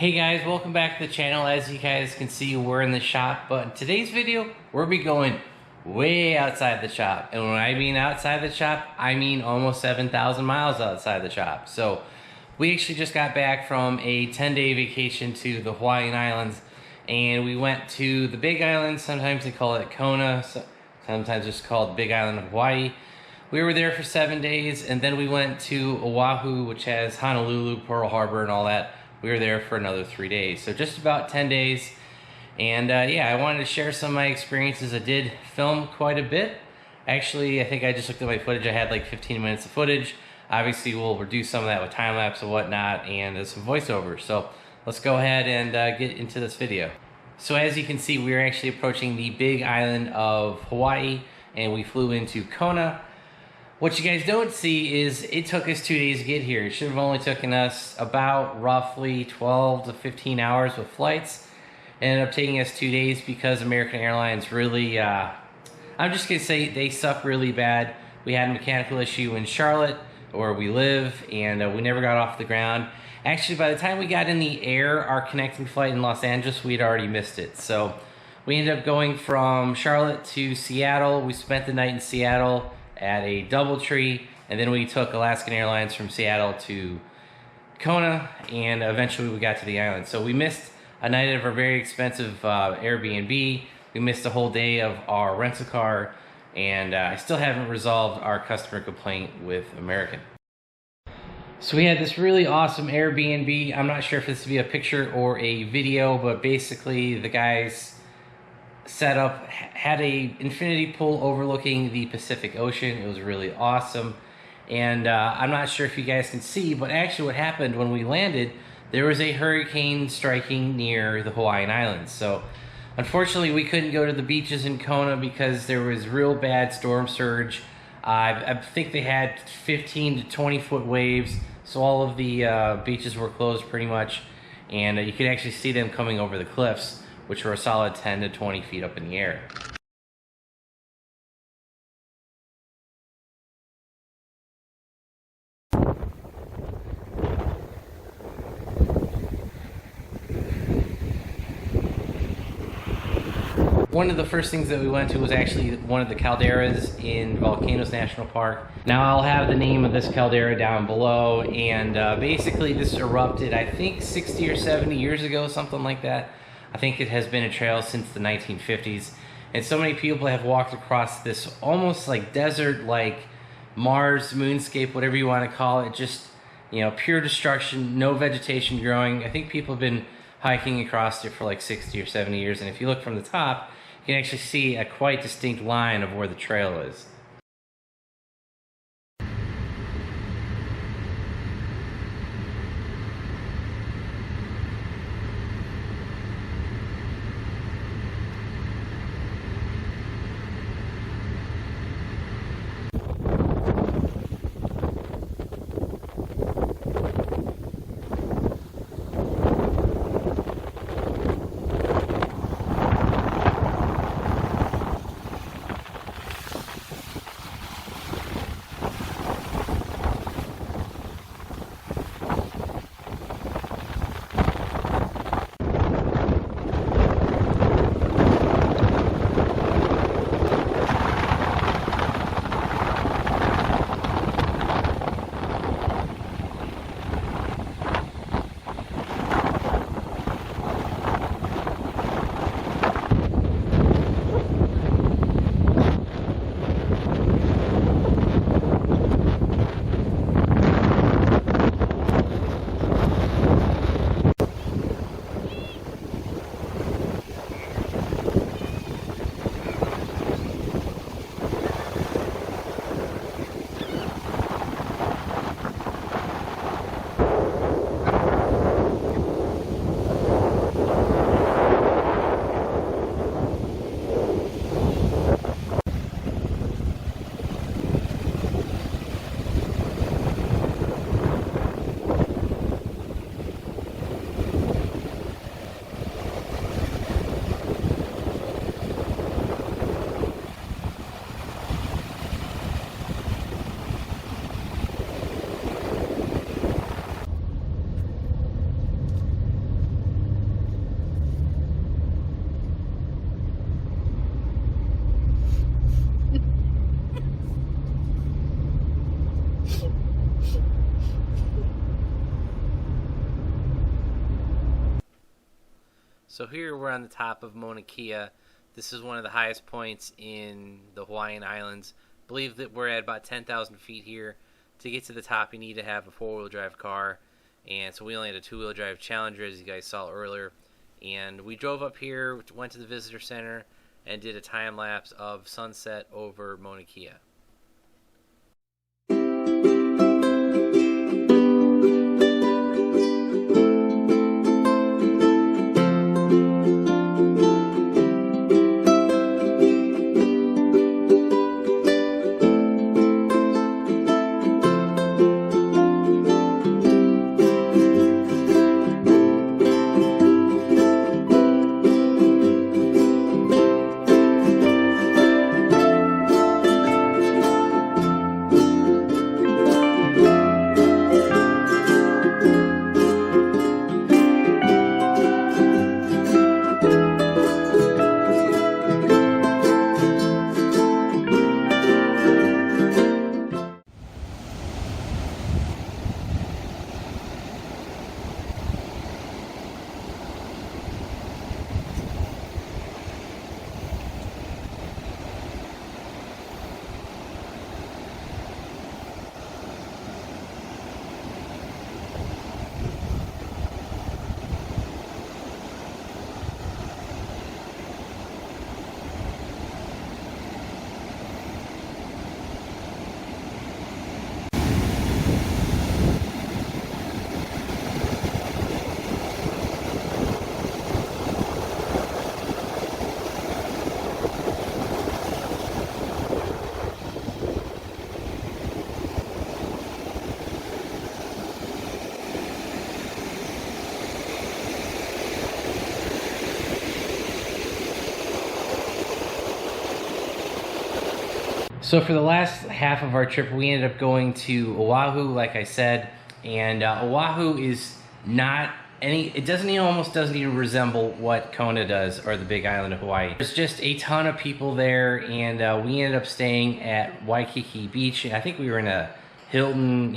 Hey guys, welcome back to the channel. As you guys can see, we're in the shop, but in today's video, we'll be going way outside the shop. And when I mean outside the shop, I mean almost 7,000 miles outside the shop. So we actually just got back from a 10-day vacation to the Hawaiian Islands, and we went to the Big Island. Sometimes they call it Kona, sometimes it's called Big Island of Hawaii. We were there for 7 days, and then we went to Oahu, which has Honolulu, Pearl Harbor, and all that. We were there for another 3 days, so just about 10 days. And yeah, I wanted to share some of my experiences. I did film quite a bit. Actually, I think I just looked at my footage. I had like 15 minutes of footage. Obviously, we'll reduce some of that with time-lapse and whatnot, and some voiceover. So let's go ahead and get into this video. So as you can see, we're actually approaching the Big Island of Hawaii, and we flew into Kona. What you guys don't see is it took us 2 days to get here. It should have only taken us about roughly 12 to 15 hours with flights. It ended up taking us 2 days because American Airlines really, I'm just gonna say they suck really bad. We had a mechanical issue in Charlotte, where we live, and we never got off the ground. Actually, by the time we got in the air, our connecting flight in Los Angeles, we'd already missed it. So we ended up going from Charlotte to Seattle. We spent the night in Seattle at a DoubleTree, and then we took Alaskan Airlines from Seattle to Kona, and eventually we got to the island. So we missed a night of our very expensive Airbnb. We missed a whole day of our rental car, and I still haven't resolved our customer complaint with American. So we had this really awesome Airbnb. I'm not sure if this would be a picture or a video, but basically the guys set up, had a infinity pool overlooking the Pacific Ocean. It was really awesome. And I'm not sure if you guys can see, but actually what happened when we landed, there was a hurricane striking near the Hawaiian Islands. So unfortunately we couldn't go to the beaches in Kona because there was real bad storm surge. I think they had 15 to 20 foot waves, so all of the beaches were closed pretty much, and you could actually see them coming over the cliffs, which were a solid 10 to 20 feet up in the air. One of the first things that we went to was actually one of the calderas in Volcanoes National Park. Now I'll have the name of this caldera down below, and basically this erupted, I think 60 or 70 years ago, something like that. I think it has been a trail since the 1950s, and so many people have walked across this almost like desert, like Mars moonscape, whatever you want to call it. Just, you know, pure destruction, no vegetation growing. I think people have been hiking across it for like 60 or 70 years, and if you look from the top, you can actually see a quite distinct line of where the trail is. So here we're on the top of Mauna Kea. This is one of the highest points in the Hawaiian Islands. I believe that we're at about 10,000 feet here. To get to the top, you need to have a four-wheel drive car. And so we only had a two-wheel drive Challenger, as you guys saw earlier. And we drove up here, went to the visitor center, and did a time lapse of sunset over Mauna Kea. So for the last half of our trip, we ended up going to Oahu, like I said, and Oahu is not almost doesn't even resemble what Kona does, or the Big Island of Hawaii. There's just a ton of people there, and we ended up staying at Waikiki Beach. I think we were in a Hilton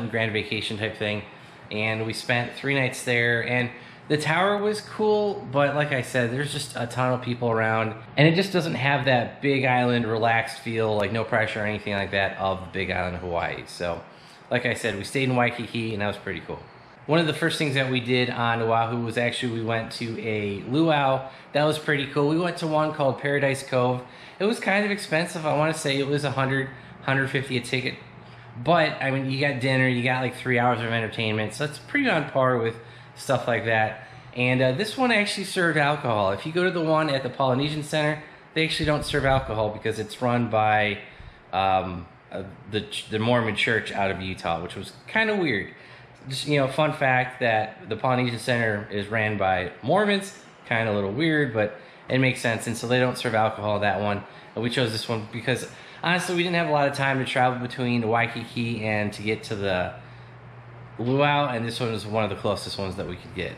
Grand Vacation type thing, and we spent 3 nights there. And the tower was cool, but like I said, there's just a ton of people around, and it just doesn't have that Big Island relaxed feel, like no pressure or anything like that of the Big Island of Hawaii. So, like I said, we stayed in Waikiki, and that was pretty cool. One of the first things that we did on Oahu was actually we went to a luau. That was pretty cool. We went to one called Paradise Cove. It was kind of expensive. I want to say it was $100, $150 a ticket. But, I mean, you got dinner, you got like 3 hours of entertainment, so it's pretty on par with stuff like that. And this one actually served alcohol. If you go to the one at the Polynesian Center, they actually don't serve alcohol because it's run by the Mormon church out of Utah, which was kind of weird. Just, you know, fun fact that the Polynesian Center is ran by Mormons, kind of a little weird, but it makes sense. And so they don't serve alcohol at that one. And we chose this one because honestly, we didn't have a lot of time to travel between Waikiki and to get to the luau, and this one was one of the closest ones that we could get.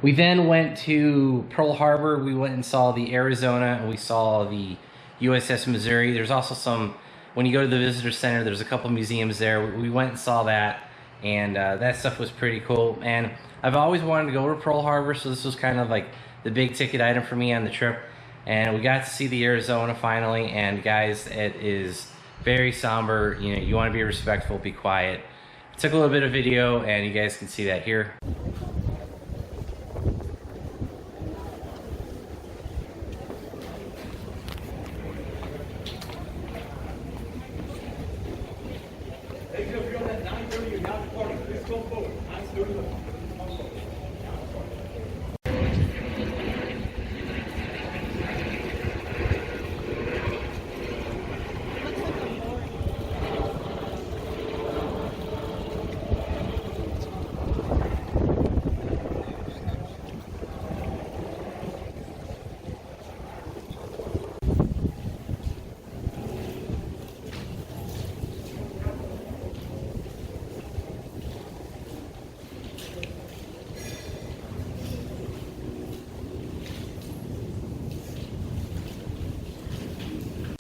We then went to Pearl Harbor. We went and saw the Arizona, and we saw the USS Missouri. There's also some, when you go to the visitor center, there's a couple museums there. We went and saw that, and that stuff was pretty cool. And I've always wanted to go to Pearl Harbor, so this was kind of like the big ticket item for me on the trip. And we got to see the Arizona finally, and guys, it is very somber. You know, you want to be respectful, be quiet. I took a little bit of video, and you guys can see that here.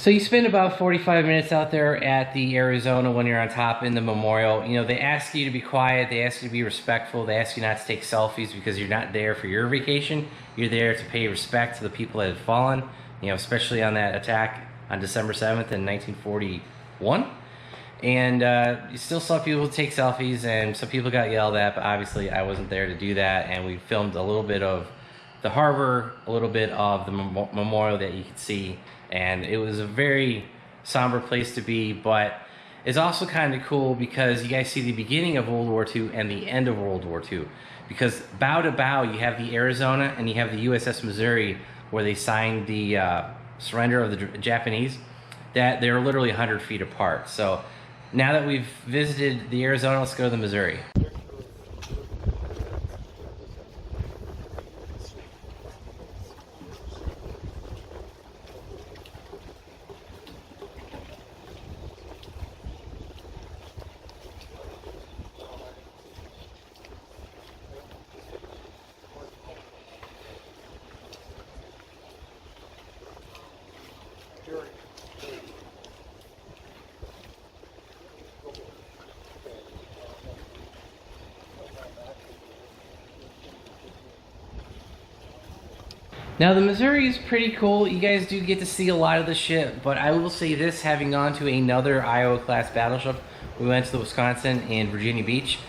So you spend about 45 minutes out there at the Arizona when you're on top in the memorial. You know, they ask you to be quiet, they ask you to be respectful, they ask you not to take selfies because you're not there for your vacation. You're there to pay respect to the people that had fallen, you know, especially on that attack on December 7th in 1941. And you still saw people take selfies, and some people got yelled at, but obviously I wasn't there to do that. And we filmed a little bit of the harbor, a little bit of the memorial that you could see. And it was a very somber place to be, but it's also kind of cool because you guys see the beginning of World War II and the end of World War II. Because bow to bow, you have the Arizona and you have the USS Missouri, where they signed the surrender of the Japanese, that they're literally 100 feet apart. So now that we've visited the Arizona, let's go to the Missouri. Now the Missouri is pretty cool. You guys do get to see a lot of the ship, but I will say this, having gone to another Iowa class battleship, we went to the Wisconsin in Virginia Beach.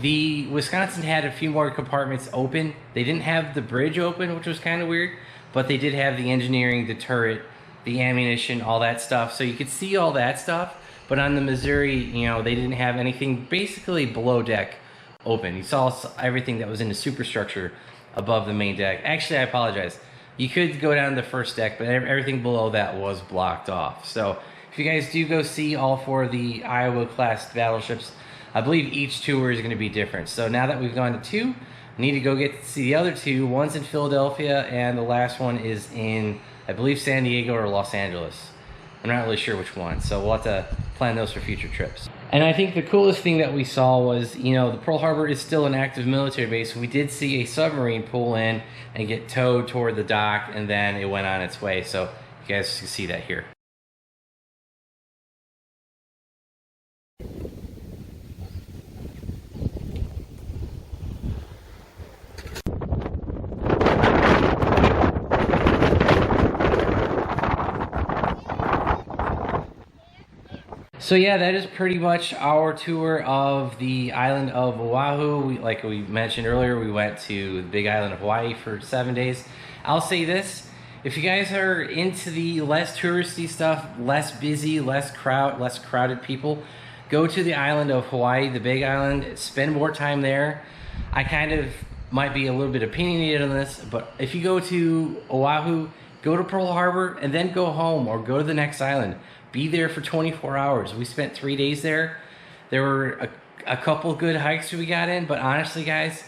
The Wisconsin had a few more compartments open. They didn't have the bridge open, which was kind of weird, but they did have the engineering, the turret, the ammunition, all that stuff. So you could see all that stuff, but on the Missouri, you know, they didn't have anything basically below deck open. You saw everything that was in the superstructure above the main deck. Actually, I apologize. You could go down to the first deck, but everything below that was blocked off. So if you guys do go see all four of the Iowa class battleships, I believe each tour is going to be different. So now that we've gone to two, I need to go get to see the other two. One's in Philadelphia, and the last one is in, I believe, San Diego or Los Angeles. I'm not really sure which one, so we'll have to plan those for future trips. And I think the coolest thing that we saw was, you know, the Pearl Harbor is still an active military base. We did see a submarine pull in and get towed toward the dock, and then it went on its way. So you guys can see that here. So yeah, that is pretty much our tour of the island of Oahu. Like we mentioned earlier, we went to the big island of Hawaii for 7 days. I'll say this, if you guys are into the less touristy stuff, less busy, less crowded people, go to the island of Hawaii, the big island, spend more time there. I kind of might be a little bit opinionated on this, but if you go to Oahu, go to Pearl Harbor, and then go home or go to the next island. Be there for 24 hours. We spent 3 days there. There were a couple good hikes we got in, but honestly, guys,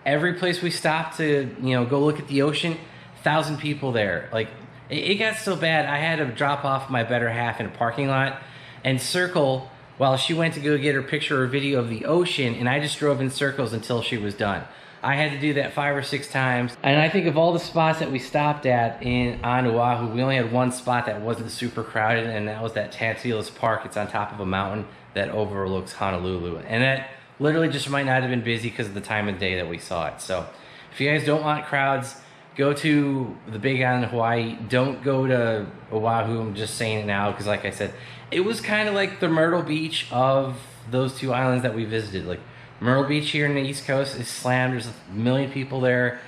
every place we stopped to, you know, go look at the ocean, 1,000 people there. Like, it got so bad, I had to drop off my better half in a parking lot and circle while she went to go get her picture or video of the ocean, and I just drove in circles until she was done. I had to do that 5 or 6 times. And I think of all the spots that we stopped at on Oahu, we only had one spot that wasn't super crowded, and that was that Tantalus Park. It's on top of a mountain that overlooks Honolulu. And that literally just might not have been busy because of the time of day that we saw it. So if you guys don't want crowds, go to the Big Island of Hawaii. Don't go to Oahu. I'm just saying it now because, like I said, it was kind of like the Myrtle Beach of those 2 islands that we visited. Like Myrtle Beach here in the East Coast is slammed. There's a million people there.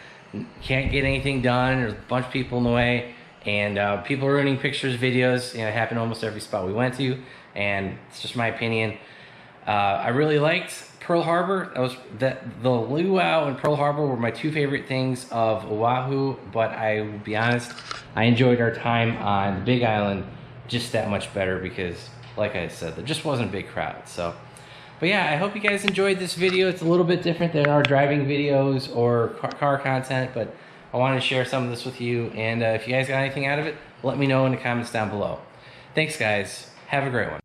Can't get anything done. There's a bunch of people in the way, and people ruining pictures, videos. You know, it happened almost every spot we went to, and it's just my opinion. I really liked Pearl Harbor. The luau and Pearl Harbor were my 2 favorite things of Oahu, but I will be honest, I enjoyed our time on the Big Island just that much better because, like I said, there just wasn't a big crowd. So, but yeah, I hope you guys enjoyed this video. It's a little bit different than our driving videos or car content, but I wanted to share some of this with you. And if you guys got anything out of it, let me know in the comments down below. Thanks, guys. Have a great one.